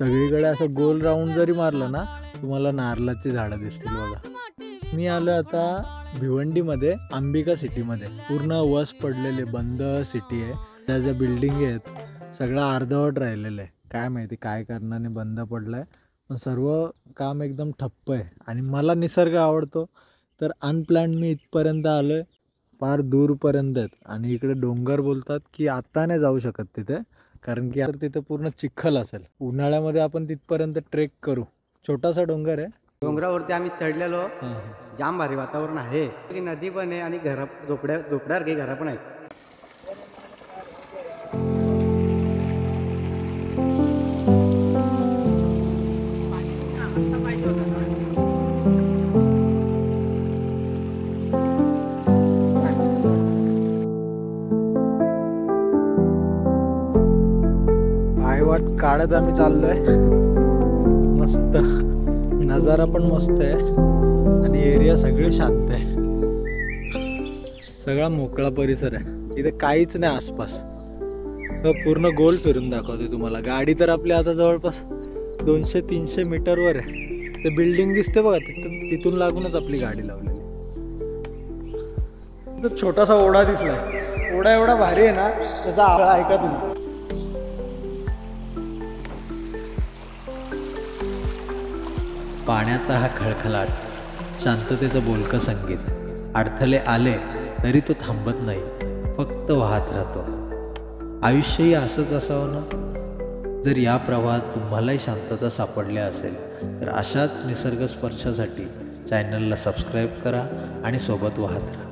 सगळीकडे असं गोल राऊंड जरी मारलं ना तुम्हाला नारळाची झाडं दिसतील बघा। मी आलो आता भिवंडीमध्ये, अंबिका सिटीमध्ये। पूर्ण वस पडलेले बंद सिटी आहे, त्या ज्या बिल्डिंग आहेत सगळं अर्धवट राहिलेलं आहे। काय माहिती काय कारणाने बंद पडलंय, पण सर्व काम एकदम ठप्प आहे। आणि मला निसर्ग आवडतो तर अनप्लॅन्ड मी इथपर्यंत आलोय, फार दूरपर्यंत आहेत। आणि इकडे डोंगर बोलतात की आता नाही जाऊ शकत तिथे, कारण की आता तिथे पूर्ण चिखल असेल। उन्हाळ्यामध्ये आपण तिथपर्यंत ट्रेक करू। छोटासा डोंगर आहे, डोंगरावरती आम्ही चढलेलो, जाम भारी वातावरण आहे की नदी पण आहे आणि झोपड्यासारखी घरं पण आहेत। पायवाट काढत आम्ही चाललोय। मस्त नजारा पण मस्त आहे आणि एरिया सगळी शांत आहे, सगळा मोकळा परिसर आहे। इथे काहीच नाही आसपास। तर पूर्ण गोल फिरून दाखवते तुम्हाला। गाडी तर आपली आता जवळपास 200-300 मीटरवर आहे। ते बिल्डिंग दिसते बघा, तिथून लागूनच आपली गाडी लावलेली। तर छोटासा ओढा दिसलाय, ओढा एवढा भारी आहे ना त्याचा आवाज ऐका तुम्ही। पाण्याचा हा खळखळाट, शांततेचं बोलकं संगीत, अडथळे आले तरी तो थांबत नाही, फक्त वाहत राहतो। आयुष्यही असंच असावं ना। जर या प्रवाहात तुम्हालाही शांतता सापडली असेल तर अशाच निसर्गस्पर्शासाठी चॅनलला सबस्क्राईब करा आणि सोबत वाहत राहा।